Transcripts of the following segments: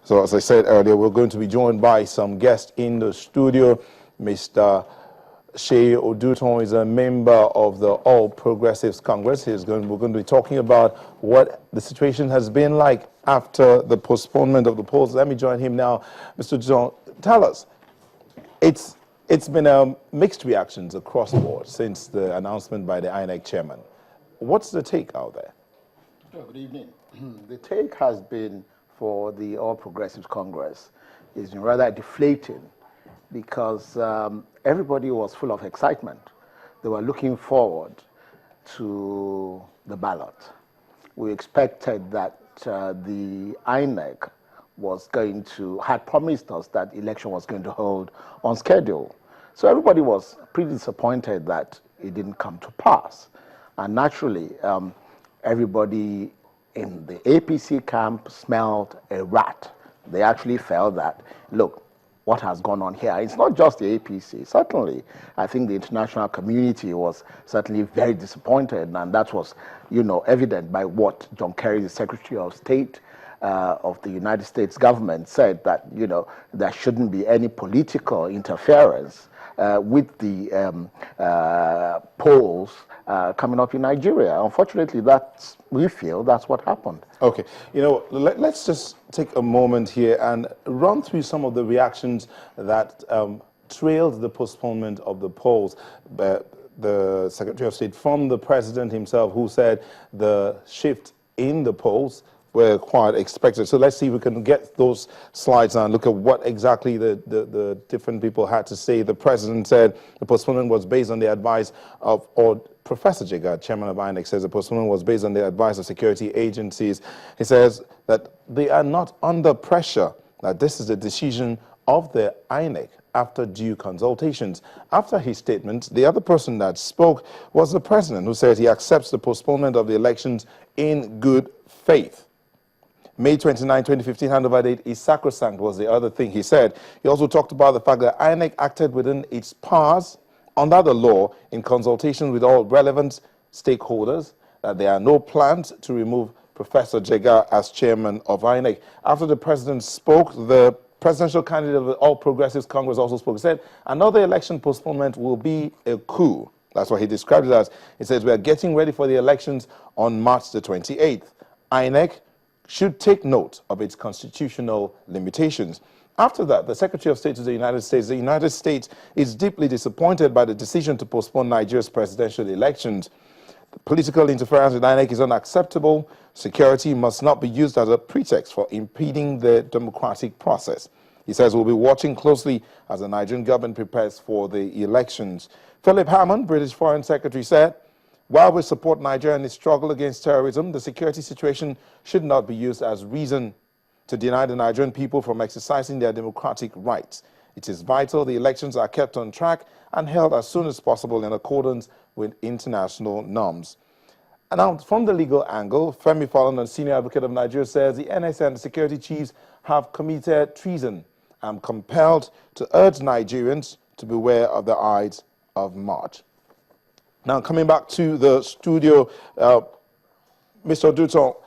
So as I said earlier, we're going to be joined by some guests in the studio. Mr. Shea Oduton is a member of the All Progressives Congress. We're going to be talking about what the situation has been like after the postponement of the polls. Let me join him now. Mr. Oduton, tell us, it's been mixed reactions across the board since the announcement by the INEC chairman. What's the take out there? Good evening. The take has been for the All Progressives Congress is been rather deflating because everybody was full of excitement. They were looking forward to the ballot. We expected that the INEC had promised us that election was going to hold on schedule. So everybody was pretty disappointed that it didn't come to pass. And naturally, everybody in the APC camp smelled a rat. They actually felt that, look, what has gone on here? It's not just the APC. Certainly, I think the international community was certainly very disappointed, and that was, evident by what John Kerry, the Secretary of State of the United States government, said that, there shouldn't be any political interference with the polls coming up in Nigeria. Unfortunately, we feel that's what happened. Okay, let's just take a moment here and run through some of the reactions that trailed the postponement of the polls. The Secretary of State from the President himself, who said the shift in the polls were quite expected. So let's see if we can get those slides and look at what exactly the different people had to say. The President said the postponement was based on the advice of, or Professor Jega, chairman of INEC, says the postponement was based on the advice of security agencies. He says that they are not under pressure, that this is a decision of the INEC after due consultations. After his statement, the other person that spoke was the President, who said he accepts the postponement of the elections in good faith. May 29, 2015 handover date is sacrosanct was the other thing he said. He also talked about the fact that INEC acted within its powers under the law in consultation with all relevant stakeholders, that there are no plans to remove Professor Jega as chairman of INEC. After the President spoke, the presidential candidate of the All Progressives Congress also spoke. He said another election postponement will be a coup. That's what he described it as. He says we are getting ready for the elections on March the 28th. INEC should take note of its constitutional limitations. After that, the Secretary of State to the United States is deeply disappointed by the decision to postpone Nigeria's presidential elections. The political interference with INEC is unacceptable. Security must not be used as a pretext for impeding the democratic process. He says we'll be watching closely as the Nigerian government prepares for the elections. Philip Hammond, British Foreign Secretary, said, while we support Nigeria in its struggle against terrorism, the security situation should not be used as reason to deny the Nigerian people from exercising their democratic rights. It is vital the elections are kept on track and held as soon as possible in accordance with international norms. And now, from the legal angle, Femi Falana, senior advocate of Nigeria, says the NSA and the security chiefs have committed treason and compelled to urge Nigerians to beware of the Ides of March. Now, coming back to the studio, Mr. Oduton,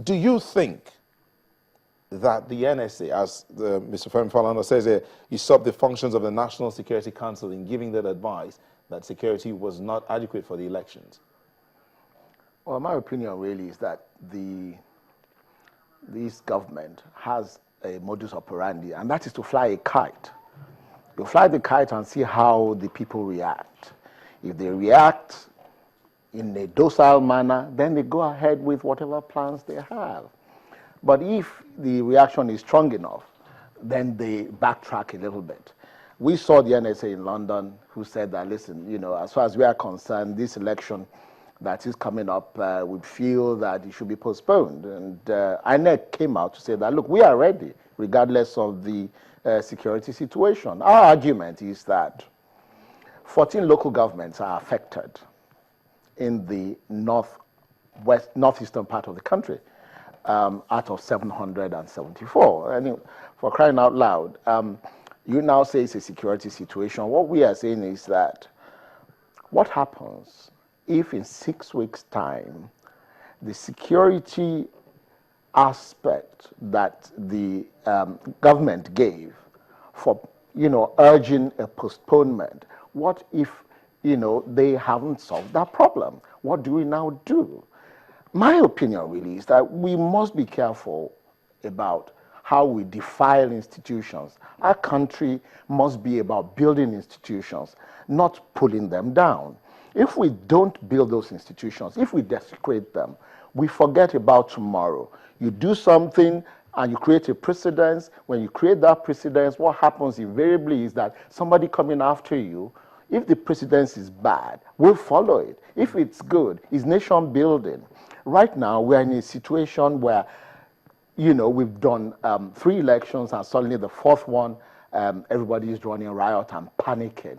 do you think that the NSA, as Mr. Femi Falana says, usurped the functions of the National Security Council in giving that advice that security was not adequate for the elections? Well, my opinion really is that this government has a modus operandi, and that is to fly a kite. You fly the kite and see how the people react. If they react in a docile manner, then they go ahead with whatever plans they have. But if the reaction is strong enough, then they backtrack a little bit. We saw the NSA in London who said that, listen, as far as we are concerned, this election that is coming up, we feel that it should be postponed. And INEC came out to say that, look, we are ready, regardless of the security situation. Our argument is that 14 local governments are affected in the northeastern part of the country, out of 774. And for crying out loud, you now say it's a security situation. What we are saying is that what happens if in 6 weeks' time the security aspect that the government gave for, urging a postponement, what if, they haven't solved that problem? What do we now do? My opinion really is that we must be careful about how we defile institutions. Our country must be about building institutions, not pulling them down. If we don't build those institutions, if we desecrate them, we forget about tomorrow. You do something and you create a precedence. When you create that precedence, what happens invariably is that somebody coming after you, if the precedence is bad, will follow it. If it's good, it's nation building. Right now, we're in a situation where, we've done 3 elections, and suddenly the 4th one, everybody is running riot and panicking.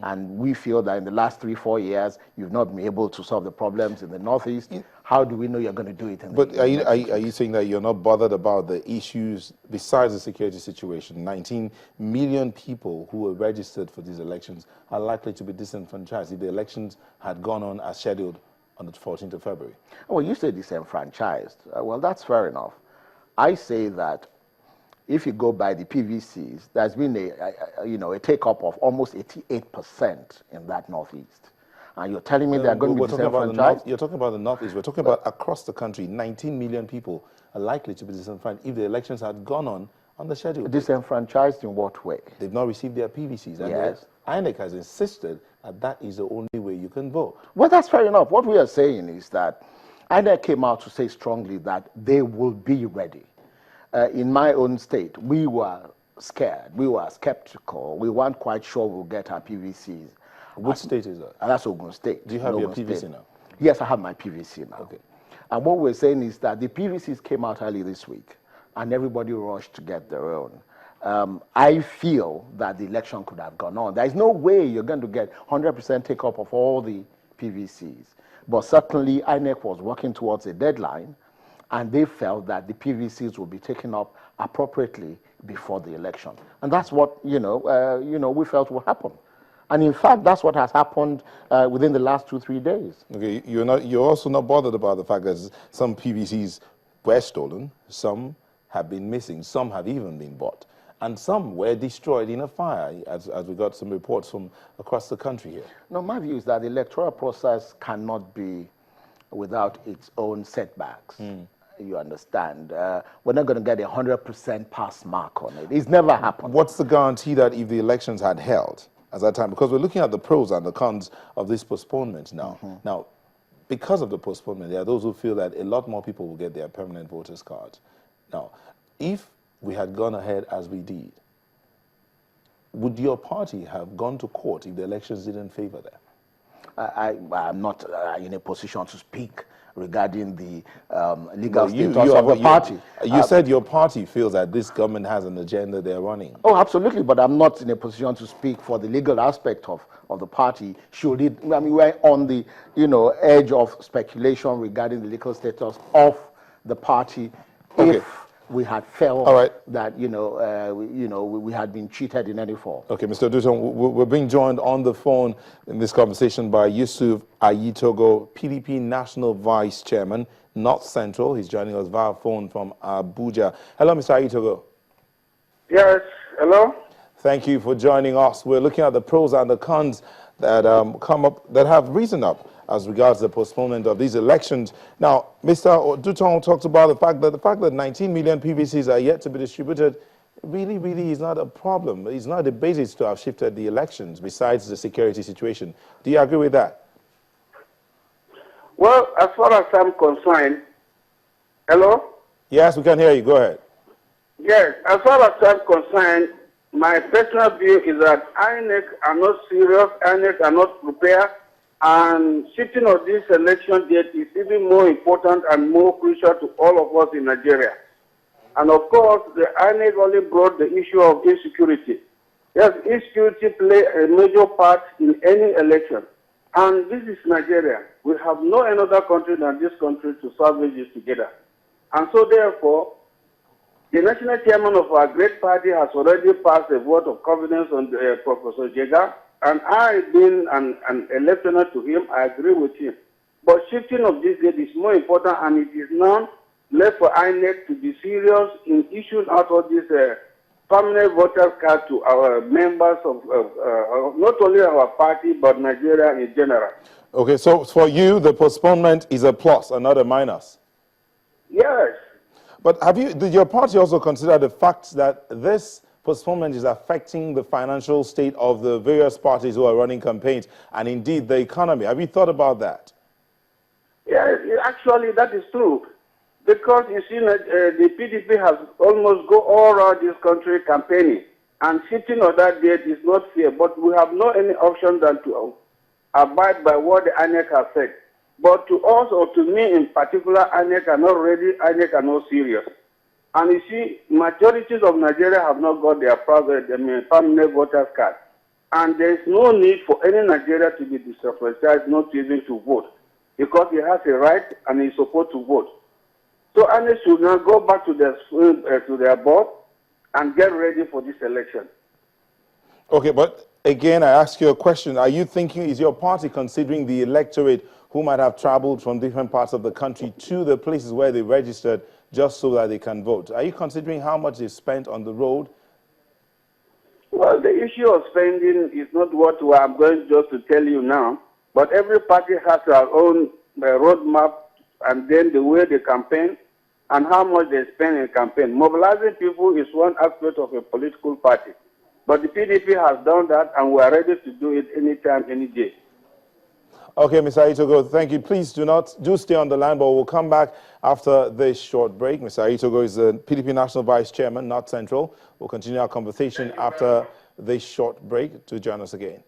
And we feel that in the last 3-4 years, you've not been able to solve the problems in the Northeast. How do we know you're going to do it in the But are you saying that you're not bothered about the issues besides the security situation? 19 million people who were registered for these elections are likely to be disenfranchised if the elections had gone on as scheduled on the 14th of February. Well, you say disenfranchised. Well, that's fair enough. I say that if you go by the PVCs, there's been a take-up of almost 88% in that Northeast. And you're telling me they're going to be disenfranchised? You're talking about the Northeast. We're talking about across the country. 19 million people are likely to be disenfranchised if the elections had gone on the schedule. Disenfranchised in what way? They've not received their PVCs. And yes. INEC has insisted that is the only way you can vote. Well, that's fair enough. What we are saying is that INEC came out to say strongly that they will be ready. In my own state, we were scared. We were skeptical. We weren't quite sure we'll get our PVCs. Which state is that? That's Ogun State. Do you have your PVC now? Yes, I have my PVC now. Okay. And what we're saying is that the PVCs came out early this week, and everybody rushed to get their own. I feel that the election could have gone on. There's no way you're going to get 100% take-up of all the PVCs. But certainly, INEC was working towards a deadline, and they felt that the PVCs will be taken up appropriately before the election. And that's what, we felt would happen. And in fact, that's what has happened within the last 2-3 days. Okay, you're also not bothered about the fact that some PVCs were stolen, some have been missing, some have even been bought, and some were destroyed in a fire, as we got some reports from across the country here. No, my view is that the electoral process cannot be without its own setbacks. You understand? We're not going to get 100% pass mark on it. It's never happened. What's the guarantee that if the elections had held at that time? Because we're looking at the pros and the cons of this postponement now. Now, because of the postponement, there are those who feel that a lot more people will get their permanent voters cards. Now, if we had gone ahead as we did, would your party have gone to court if the elections didn't favor them? I'm not in a position to speak regarding the legal status of the party. You said your party feels that this government has an agenda they're running. Oh, absolutely, but I'm not in a position to speak for the legal aspect of the party. Should it, we're on the edge of speculation regarding the legal status of the party. Okay. If we had felt that we had been cheated in any form. Okay, Mr. Duton, we're being joined on the phone in this conversation by Yusuf Ayitogo, PDP National Vice Chairman, North Central. He's joining us via phone from Abuja. Hello, Mr. Ayitogo. Yes, hello. Thank you for joining us. We're looking at the pros and the cons that that have risen up as regards the postponement of these elections. Now, Mr. Duton talked about the fact that 19 million PVCs are yet to be distributed really is not a problem. It's not a basis to have shifted the elections besides the security situation. Do you agree with that? Well, as far as I'm concerned, hello? Yes, we can hear you. Go ahead. Yes, as far as I'm concerned, my personal view is that INEC are not serious, INEC are not prepared, and shifting of this election date is even more important and more crucial to all of us in Nigeria. And of course, the INEC only brought the issue of insecurity. Yes, insecurity play a major part in any election. And this is Nigeria. We have no another country than this country to salvage this together. And so therefore, the national chairman of our great party has already passed a vote of confidence on Professor Jega. And I, being an lieutenant to him, I agree with him. But shifting of this date is more important, and it is now left for INEC to be serious in issuing out all these permanent voter card to our members of not only our party but Nigeria in general. Okay, so for you, the postponement is a plus and not a minus. Yes. But did your party also consider the fact that this postponement is affecting the financial state of the various parties who are running campaigns and indeed the economy? Have you thought about that? Yeah, actually that is true. Because you see, the PDP has almost go all around this country campaigning, and sitting on that date is not fair. But we have no any option than to abide by what the INEC has said. But to us, or to me in particular, INEC are not ready, INEC are not serious. And you see, majorities of Nigeria have not got their permanent voters card. And there is no need for any Nigeria to be disenfranchised, not even to vote, because he has a right and he is supposed to vote. So INEC should now go back to their board and get ready for this election. Okay, but again, I ask you a question. Are you thinking, is your party considering the electorate who might have traveled from different parts of the country to the places where they registered just so that they can vote? Are you considering how much they spent on the road? Well, the issue of spending is not what I'm going just to tell you now, but every party has their own roadmap and then the way they campaign and how much they spend in campaign. Mobilizing people is one aspect of a political party. But the PDP has done that, and we are ready to do it anytime, any day. Okay, Mr. Aitogo, thank you. Please do stay on the line, but we'll come back after this short break. Mr. Aitogo is the PDP National Vice Chairman, not Central. We'll continue our conversation after this short break. To join us again.